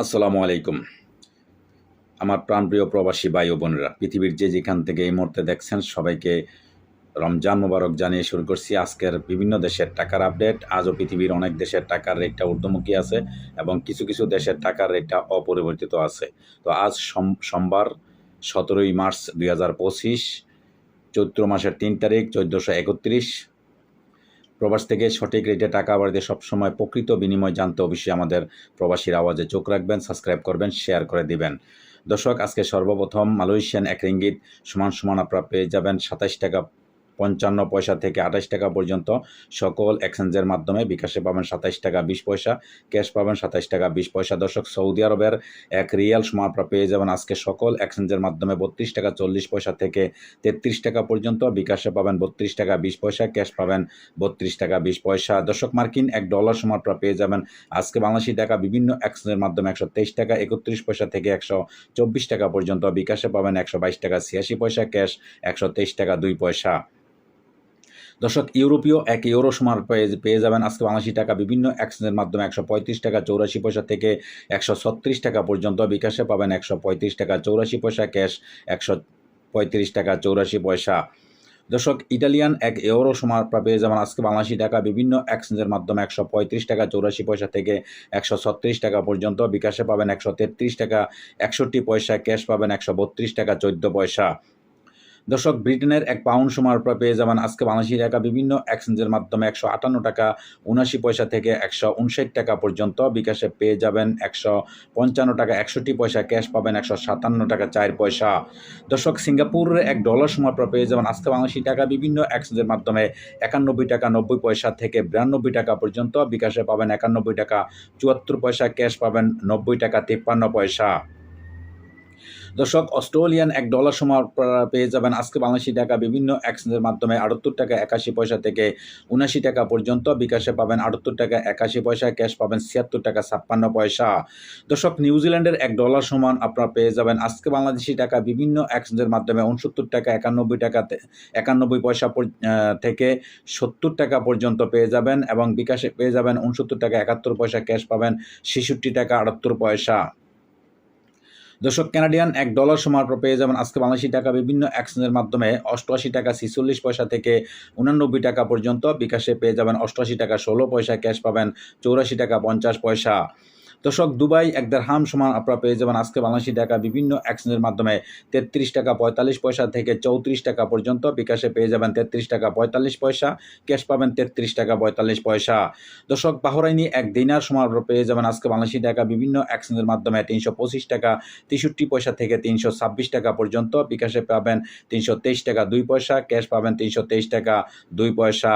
আসসালামু আলাইকুম। আমার প্রাণপ্রিয় প্রবাসী ভাই ও বোনেরা, পৃথিবীর যে যেখান থেকে এই মুহূর্তে দেখছেন সবাইকে রমজান মোবারক জানিয়ে শুরু করছি আজকের বিভিন্ন দেশের টাকার আপডেট। আজও পৃথিবীর অনেক দেশের টাকার রেটটা ঊর্ধ্বমুখী আছে এবং কিছু কিছু দেশের টাকার রেটটা অপরিবর্তিত আছে। তো আজ সোমবার 17ই মার্চ 2025, চৈত্র মাসের 3 তারিখ, 1431। প্রবাস থেকে সঠিক রেটে টাকা বাড়িতে সবসময় প্রকৃত বিনিময় জানতে অবশ্যই আমাদের প্রবাসীর আওয়াজে চোখ রাখবেন, সাবস্ক্রাইব করবেন, শেয়ার করে দিবেন। দর্শক, আজকে সর্বপ্রথম মালয়েশিয়ান 1 রিঙ্গিত সমান আপনারা পেয়ে যাবেন 27 টাকা 55 পয়সা থেকে 28 টাকা পর্যন্ত সকল এক্সচেঞ্জের মাধ্যমে। বিকাশে পাবেন 27 টাকা 20 পয়সা, ক্যাশ পাবেন 27 টাকা 20 পয়সা। দর্শক, সৌদি আরবের 1 রিয়াল সমান আপনারা পেয়ে যাবেন আজকে সকল এক্সচেঞ্জের মাধ্যমে 32 টাকা 40 পয়সা থেকে 33 টাকা পর্যন্ত। বিকাশে পাবেন 32 টাকা 20 পয়সা, ক্যাশ পাবেন 32 টাকা 20 পয়সা। দর্শক, মার্কিন $1 সমান আপনারা পেয়ে যাবেন আজকে বাংলাদেশি টাকা বিভিন্ন এক্সচেঞ্জের মাধ্যমে 123 টাকা 31 পয়সা থেকে 124 টাকা পর্যন্ত। বিকাশে পাবেন 122 টাকা 86 পয়সা, ক্যাশ 123 টাকা 2 পয়সা। দর্শক, ইউরোপীয় 1 ইউরো সমান পেয়ে যাবেন আজকে বাংলাদেশি টাকা বিভিন্ন এক্সচেঞ্জের মাধ্যমে 135 টাকা 84 পয়সা থেকে 136 টাকা পর্যন্ত। বিকাশে পাবেন 135 টাকা 84 পয়সা, ক্যাশ 135 টাকা 84 পয়সা। দর্শক, ইটালিয়ান 1 ইউরো সমান পেয়ে যাবেন আজকে বাংলাদেশি টাকা বিভিন্ন এক্সচেঞ্জের মাধ্যমে 135 টাকা 84 পয়সা থেকে 136 টাকা পর্যন্ত। বিকাশে পাবেন 133 টাকা 61 পয়সা, ক্যাশ পাবেন 132 টাকা 14 পয়সা। দর্শক, ব্রিটেনের 1 পাউন্ড সমান পেয়ে যাবেন আজকে বাংলাদেশি টাকা বিভিন্ন এক্সচেঞ্জের মাধ্যমে 158 টাকা 79 পয়সা থেকে 159 টাকা পর্যন্ত। বিকাশে পেয়ে যাবেন 155 টাকা 61 পয়সা, ক্যাশ পাবেন 157 টাকা 4 পয়সা। দর্শক, সিঙ্গাপুরের $1 সমান পেয়ে যাবেন আজকে বাংলাদেশি টাকা বিভিন্ন এক্সচেঞ্জের মাধ্যমে 91 টাকা 90 পয়সা থেকে 92 টাকা পর্যন্ত। বিকাশে পাবেন 91 টাকা 74 পয়সা, ক্যাশ পাবেন 90 টাকা 53 পয়সা। দর্শক, অস্ট্রেলিয়ান $1 সমান পেয়ে যাবেন আজকে বাংলাদেশি টাকা বিভিন্ন এক্সচেঞ্জের মাধ্যমে 78 টাকা 81 পয়সা থেকে 79 টাকা পর্যন্ত। বিকাশে পাবেন 78 টাকা 81 পয়সা, ক্যাশ পাবেন 76 টাকা 56 পয়সা। দর্শক, নিউজিল্যান্ডের $1 সমান আপনারা পেয়ে যাবেন আজকে বাংলাদেশি টাকা বিভিন্ন এক্সচেঞ্জের মাধ্যমে 69 টাকা 91 পয়সা থেকে 70 টাকা পর্যন্ত পেয়ে যাবেন এবং বিকাশে পেয়ে যাবেন 69 টাকা 71 পয়সা, ক্যাশ পাবেন 66 টাকা 78 পয়সা। দর্শক, কানাডিয়ান $1 সমান পেয়ে যাবেন আজকে বাংলাদেশি টাকা বিভিন্ন এক্সচেঞ্জের মাধ্যমে 88 টাকা 46 পয়সা থেকে 89 টাকা পর্যন্ত। বিকাশে পেয়ে যাবেন 88 টাকা 16 পয়সা, ক্যাশ পাবেন 84 টাকা 50 পয়সা। দর্শক, দুবাই 1 দিরহাম সমান আপনারা পেয়ে যাবেন আজকে বাংলাদেশি টাকা বিভিন্ন এক্সচেঞ্জের মাধ্যমে 33 টাকা 45 পয়সা থেকে 34 টাকা পর্যন্ত। বিকাশে পেয়ে যাবেন 33 টাকা 45 পয়সা, ক্যাশ পাবেন 33 টাকা 45 পয়সা। দর্শক, বাহরাইনি 1 দিনার সমান পেয়ে যাবেন আজকে বাংলাদেশি টাকা বিভিন্ন এক্সচেঞ্জের মাধ্যমে 325 টাকা 63 পয়সা থেকে 326 টাকা পর্যন্ত। বিকাশে পাবেন 323 টাকা 2 পয়সা, ক্যাশ পাবেন 323 টাকা 2 পয়সা।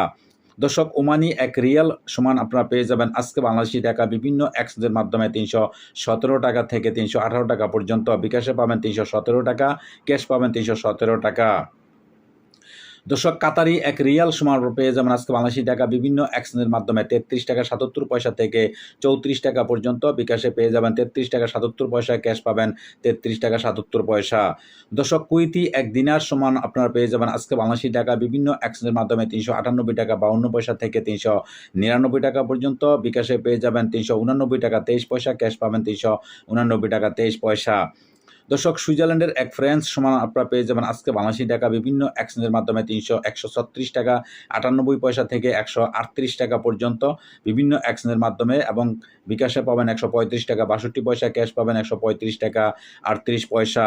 দর্শক, ওমানি 1 রিয়াল সমান আপনারা পেয়ে যাবেন আজকে বাংলাদেশি টাকা বিভিন্ন এক্সচেঞ্জের মাধ্যমে 317 টাকা থেকে 318 টাকা পর্যন্ত। বিকাশে পাবেন 317 টাকা, ক্যাশ পাবেন 317 টাকা। দর্শক, কাতারি 1 রিয়াল সমান পেয়ে যাবেন আজকে বাংলাদেশি টাকা বিভিন্ন এক্সচেঞ্জের মাধ্যমে 33 টাকা 77 পয়সা থেকে 34 টাকা পর্যন্ত। বিকাশে পেয়ে যাবেন 33 টাকা 77 পয়সা, ক্যাশ পাবেন 33 টাকা 77 পয়সা। দর্শক, কুইতি 1 দিনার সমান আপনারা পেয়ে যাবেন আজকে বাংলাদেশি টাকা বিভিন্ন এক্সচেঞ্জের মাধ্যমে 398 টাকা 52 পয়সা থেকে 399 টাকা পর্যন্ত। বিকাশে পেয়ে যাবেন 389 টাকা 23 পয়সা, ক্যাশ পাবেন 389 টাকা 23 পয়সা। দর্শক, সুইজারল্যান্ডের 1 ফ্রান্স সমান আপনারা পেয়ে যাবেন আজকে বাংলাদেশি টাকা বিভিন্ন এক্সচেঞ্জের মাধ্যমে 136 টাকা 98 পয়সা থেকে 138 টাকা পর্যন্ত বিভিন্ন এক্সচেঞ্জের মাধ্যমে এবং বিকাশে পাবেন 135 টাকা 62 পয়সা, ক্যাশ পাবেন 135 টাকা 38 পয়সা।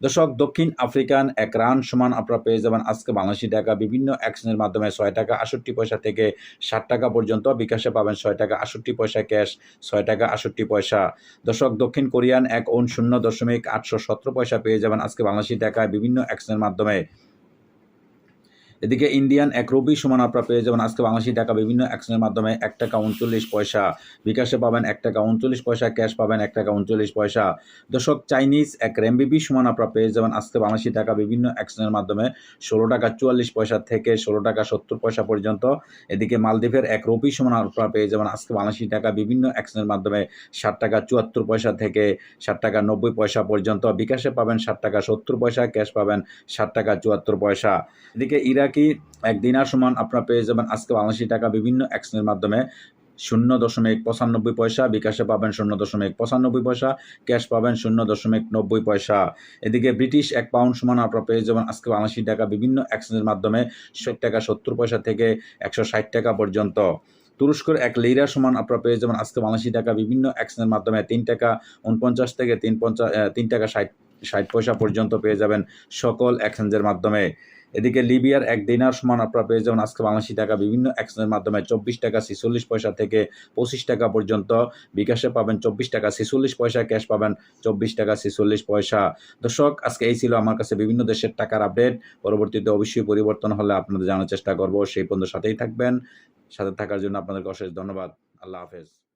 দর্শক, দক্ষিণ আফ্রিকান 1 রান সমান আপনারা পেয়ে যাবেন আজকে বাংলাদেশি টাকা বিভিন্ন এক্সচেঞ্জের মাধ্যমে 6 টাকা 68 পয়সা থেকে 60 টাকা পর্যন্ত। বিকাশে পাবেন 6 টাকা 68 পয়সা, ক্যাশ 6 টাকা 68 পয়সা। দর্শক, দক্ষিণ কোরিয়ান 1 ওন 0.817 পয়সা পেয়ে যাবেন আজকে বাংলাদেশি টাকায় বিভিন্ন এক্সচেঞ্জের মাধ্যমে। এদিকে ইন্ডিয়ান 1 রুপি সমান আপনারা পেয়ে যাবেন আজকে বাংলাদেশি টাকা বিভিন্ন এক্সচেঞ্জের মাধ্যমে 1 টাকা 39 পয়সা। বিকাশে পাবেন 1 টাকা 39 পয়সা, ক্যাশ পাবেন 1 টাকা 39 পয়সা। দর্শক, চাইনিজ 1 রেমবিবি সমান আপনারা পেয়ে যাবেন আজকে বাংলাদেশি টাকা বিভিন্ন এক্সচেঞ্জের মাধ্যমে 16 টাকা 44 পয়সা থেকে 16 টাকা 70 পয়সা পর্যন্ত। এদিকে মালদ্বীপের 1 রুপি সমান আপনারা পেয়ে যাবেন আজকে বাংলাদেশি টাকা বিভিন্ন এক্সচেঞ্জের মাধ্যমে 60 টাকা 74 পয়সা থেকে 60 টাকা 90 পয়সা পর্যন্ত। বিকাশে পাবেন 60 টাকা 70 পয়সা, ক্যাশ পাবেন 60 টাকা 74 পয়সা। এদিকে ইরাকি 1 দিনার সমান আপনারা পেয়ে যাবেন আজকে বাংলাদেশি টাকা বিভিন্ন এক্সচেঞ্জের মাধ্যমে 0.95 পয়সা, বিকাশে পাবেন 0.95 পয়সা, ক্যাশ পাবেন 0.90 পয়সা। এদিকে ব্রিটিশ 1 পাউন্ড সমান আপনারা পেয়ে যাবেন আজকে বাংলাদেশি টাকা বিভিন্ন এক্সচেঞ্জের মাধ্যমে 60 টাকা 70 পয়সা থেকে 160 টাকা পর্যন্ত। তুরস্কের 1 লিরা সমান আপনারা পেয়ে যাবেন আজকে বাংলাদেশি টাকা বিভিন্ন এক্সচেঞ্জের মাধ্যমে 3 টাকা 49 থেকে 3 টাকা 60 পয়সা পর্যন্ত পেয়ে যাবেন সকল এক্সচেঞ্জের মাধ্যমে। এদিকে লিবিয়ার 1 দিনার সমান আপনারা পেয়ে যাবেন আজকে বাংলাদেশি টাকা বিভিন্ন এক্সচেঞ্জের মাধ্যমে 24 টাকা 46 পয়সা থেকে 25 টাকা পর্যন্ত। বিকাশে পাবেন 24 টাকা 46 পয়সা, ক্যাশ পাবেন 24 টাকা 46 পয়সা। দর্শক, আজকে এই ছিল আমার কাছে বিভিন্ন দেশের টাকার আপডেট। পরবর্তীতে অবশ্যই পরিবর্তন হলে আপনাদের জানার চেষ্টা করব। সেই পর্যন্ত সাথেই থাকবেন। সাথে থাকার জন্য আপনাদেরকে অশেষ ধন্যবাদ। আল্লাহ হাফেজ।